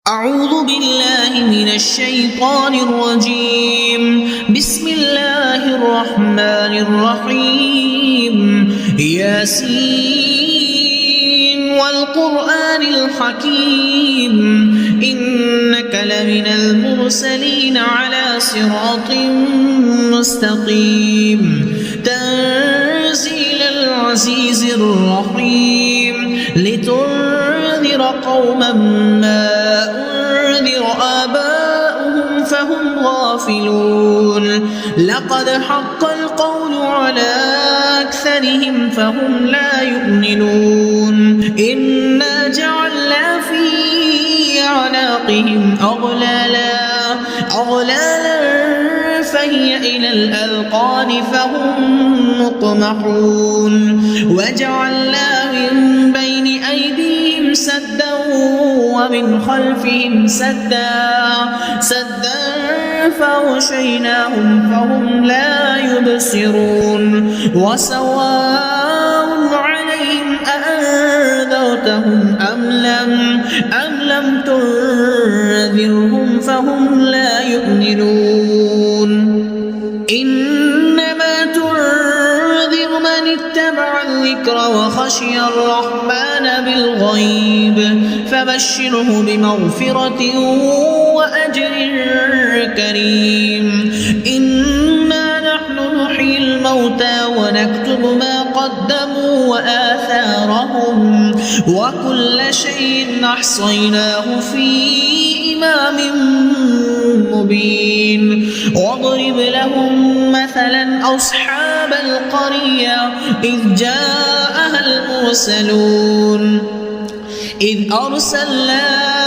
أعوذ بالله من الشيطان الرجيم. بسم الله الرحمن الرحيم. ياسين والقرآن الحكيم إنك لمن المرسلين على صراط مستقيم تنزيل العزيز الرحيم لتنذر قوما ما أنذر آباؤهم فهم غافلون لقد حق القول على أكثرهم فهم لا يؤمنون إنا جعلنا في أعناقهم أغلالا فهي إلى الأذقان فهم مقمحون وجعلنا من بين أيديهم سدا ومن خلفهم سدا فغشيناهم فهم لا يبصرون وسواء عليهم أأنذرتهم أم لم تنذرهم فهم لا يؤمنون إنما تنذر من اتبع الذكر وخشي الرحمن بالغيب فبشره بمغفرة وأجر كريم إنا نحن نحيي الموتى ونكتب ما قدموا وآثارهم وكل شيء أحصيناه في إمام مبين واضرب لهم مثلا أصحاب القرية إذ جاءها المرسلون إذ أرسلنا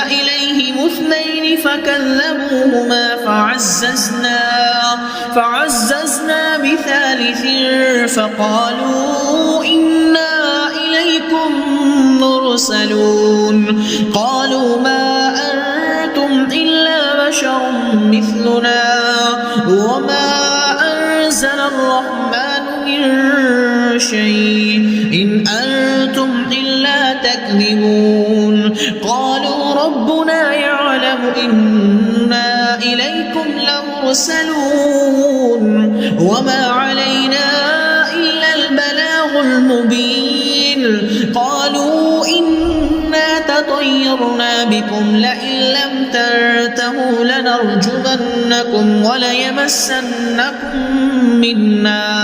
إليهم اثنين فكذبوهما فعززنا بثالث فقالوا إنا إليكم مرسلون قالوا ما أنتم إلا بشر مثلنا وما أنزل الرحمن من شيء إن أنتم إلا تكذبون قالوا ربنا يعلم إنا إليكم لمرسلون وما علينا إلا البلاغ المبين قالوا إنا تطيرنا بكم لئن لم تنتهوا لنرجمنكم وليمسنكم منا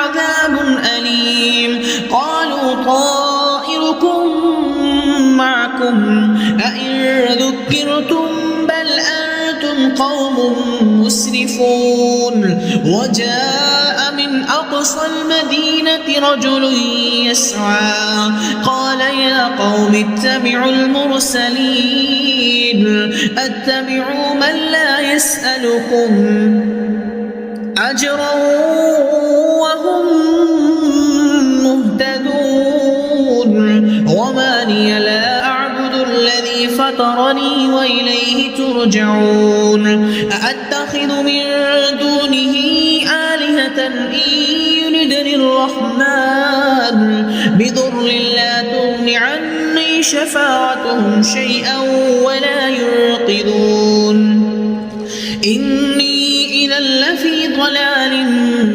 عذاب أليم قالوا طائركم معكم أئن ذكرتم بل أنتم قوم مسرفون وجاء من أقصى المدينة رجل يسعى قال يا قوم اتبعوا المرسلين اتبعوا من لا يسألكم أجرا وهم مهتدون وما لي لا أعبد الذي فطرني وإليه ترجعون أأتخذ من دونه آلهة إن يردني الرحمن بضر لا تغن عني شفاعتهم شيئا ولا ينقذون إني إذا لفي ضلال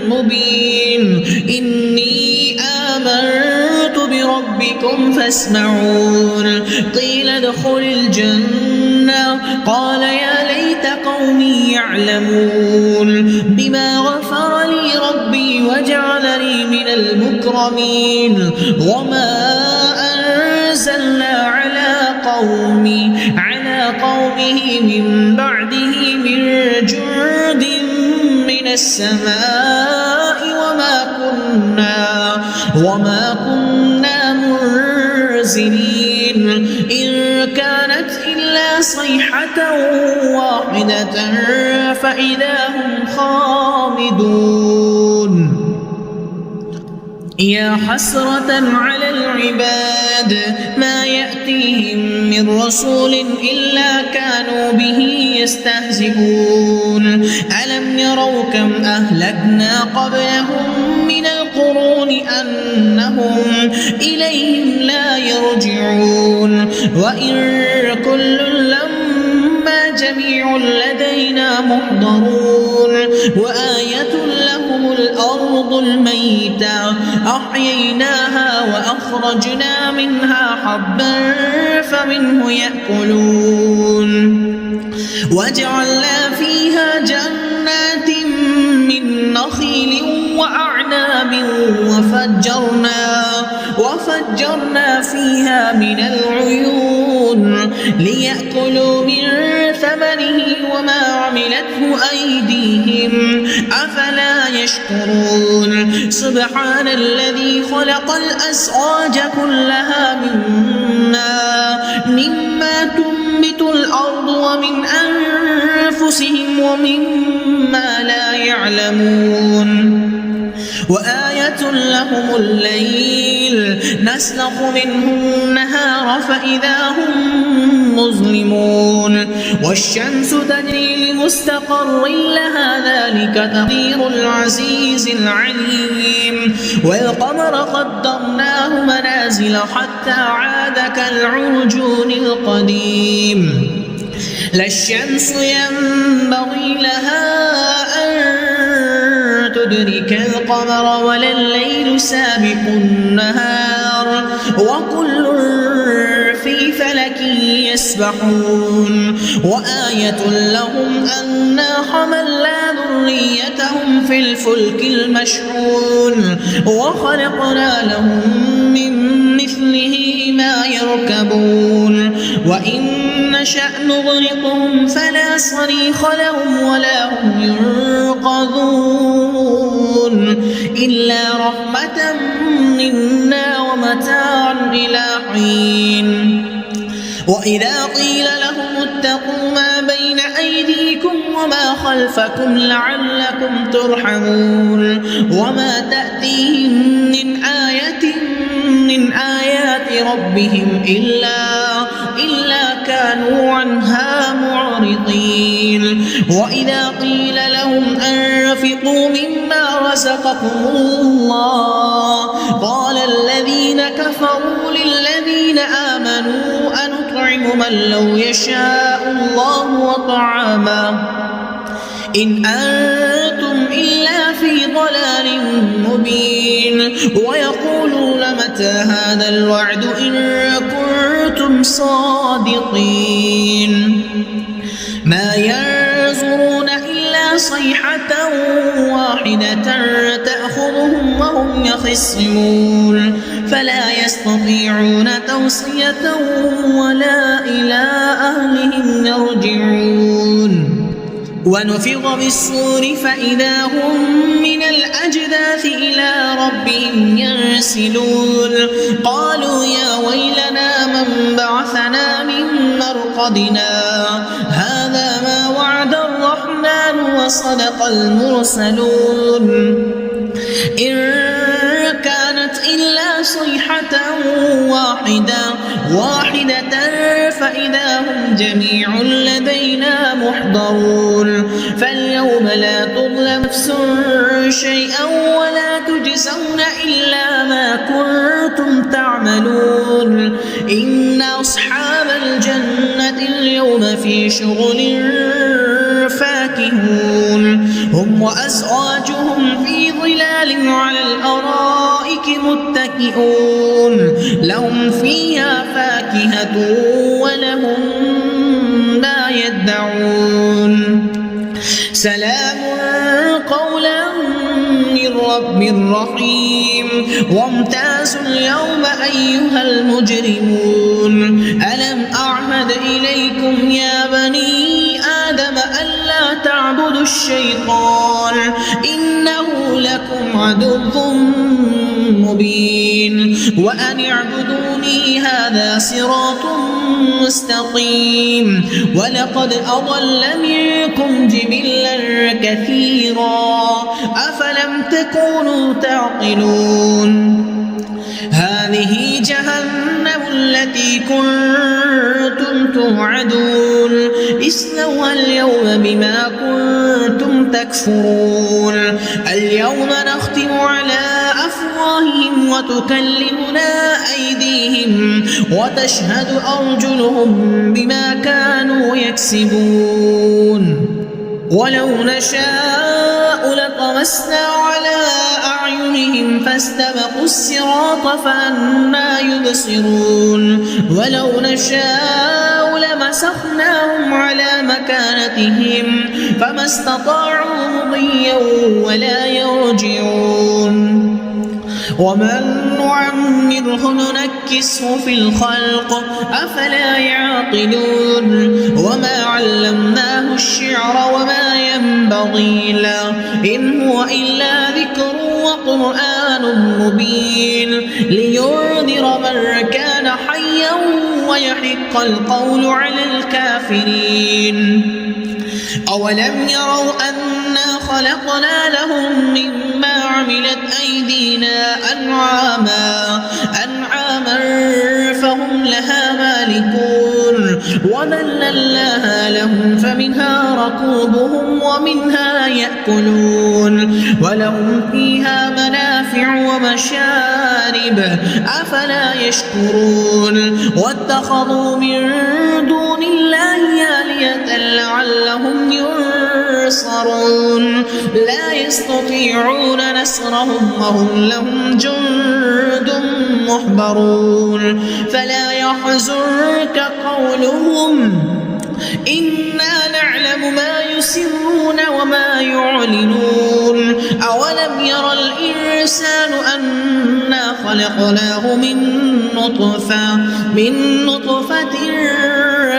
مبين إني آمنت بربكم فاسمعون قيل ادخل الجنة قال يا ليت قومي يعلمون بما غفر لي ربي وجعلني من المكرمين وما أنزلنا على قومه من بعده من جند من السماء وما كنا منزلين إن كانت إلا صيحة واحدة فإذا هم خامدون يا حسرة على العباد ما يأتيهم من رسول إلا كانوا به يستهزئون ألم يروا كم أهلكنا قبلهم من القرون أنهم إليهم يرجعون وإن كل لما جميع لدينا محضرون وآية لهم الأرض الميتة أحييناها وأخرجنا منها حبا فمنه يأكلون وجعلنا فيها جنات من نخيل وأعناب وفجرنا فيها من العيون ليأكلوا من ثمره وما عملته أيديهم أفلا يشكرون سبحان الذي خلق الأزواج كلها مما تنبت الأرض ومن أنفسهم ومما لا يعلمون وآية لهم الليل نسلخ منه النهار فإذا هم مظلمون والشمس تجري لمستقر لها ذلك تقدير العزيز العليم والقمر قدرناه منازل حتى عاد كالعرجون القديم لا الشمس ينبغي لها أن تدرك القمر ولا الليل سابق النهار وكل في فلك يسبحون وآية لهم أنا حملنا ذريتهم في الفلك المشحون وخلقنا لهم من مثله ما يركبون وإن نشأ نغرقهم فلا صريخ لهم ولا هم ينقذون إلا رحمة منا ومتاعا إلى حين وإذا قيل لهم اتقوا ما بين أيديكم وما خلفكم لعلكم ترحمون وما تأتيهم من آية من آيات ربهم إلا كانوا عنها معرضين وإذا قيل لهم أنفقوا مما رزقكم الله قال الذين كفروا للذين آمنوا أنطعم من لو يشاء الله وطعامه إن أنتم إلا في ضلال مبين ويقولون متى هذا الوعد إن كنتم صادقين ما ينظرون إلا صيحة واحدة تأخذهم وهم يخصمون فلا يستطيعون توصية ولا إلى أهلهم يرجعون ونفخ بالصور فإذا هم من الأجداث إلى ربهم ينسلون قالوا يا ويلنا من بعثنا من مرقدنا هذا ما وعد الرحمن وصدق المرسلون إن كانت إلا صيحة واحدة فإذا هم جميع لدينا محضرون فاليوم لا تظلم نفس شيئا ولا تجزون إلا ما كنتم تعملون إن أصحاب الجنة اليوم في شغل فاكهون هم وأزواجهم في ظلال على الأرائك متكئون لهم فيها فاكهة ولهم ما يدعون سلام قولا من رب رحيم وامتازوا اليوم أيها المجرمون ألم أعهد إليكم يا بني آدم ألا تعبدوا الشيطان إنه لكم عدو مبين وأن اعبدوني هذا صراط مستقيم ولقد أضل منكم جبلا كثيرا أفلم تكونوا تعقلون هذه جهنم التي كنتم توعدون اصلوها اليوم بما كنتم تكفرون اليوم نختم على أفواههم وتكلمنا أيديهم وتشهد أرجلهم بما كانوا يكسبون ولو نشاء لطمسنا على أعينهم فاستبقوا الصراط فأنى يبصرون ولو نشاء لمسخناهم على مكانتهم فما استطاعوا مضيا ولا يرجعون ومن نعمره ننكسه في الخلق أفلا يعقلون وما علمناه الشعر وما ينبغي له إن هو إلا ذكر وقرآن مبين لينذر من كان حيا ويحق القول على الكافرين أولم يروا أنا خلقنا لهم مما عملت أيدينا أنعاما فهم لها مالكون وذللناها لهم فمنها ركوبهم ومنها يأكلون ولهم فيها منافع ومشارب أفلا يشكرون واتخذوا من دون الله آلهة لعلهم ينصرون لا يستطيعون نصرهم وهم لهم جند محضرون فلا يحزنك قولهم إنا نعلم ما يسرون وما يعلنون أولم ير الإنسان أنا خلقناه من نطفة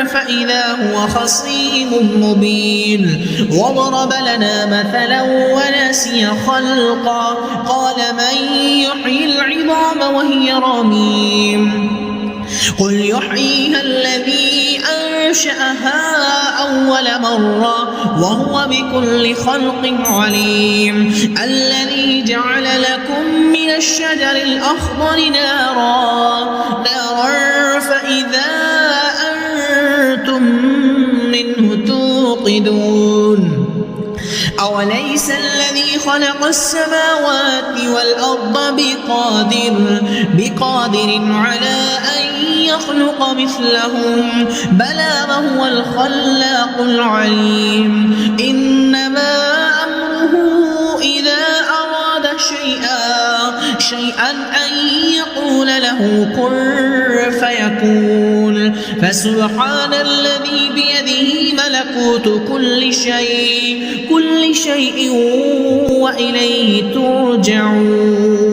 فإذا هو خصيم مبين وضرب لنا مثلا ونسي خلقا قال من يحيي العظام وهي رميم قل يحييها الذي أنشأها أول مرة وهو بكل خلق عليم الذي جعل لكم من الشجر الأخضر نارا فإذا أنتم منه توقدون أوليس الذي خلق السماوات والأرض بقادر على أن يخلق مثلهم بلى وهو الخلاق العليم إنما أمره إذا أراد شيئا أن يقول له كن فيكون فسبحان الذي بيده ملكوت كل شيء وإليه ترجعون.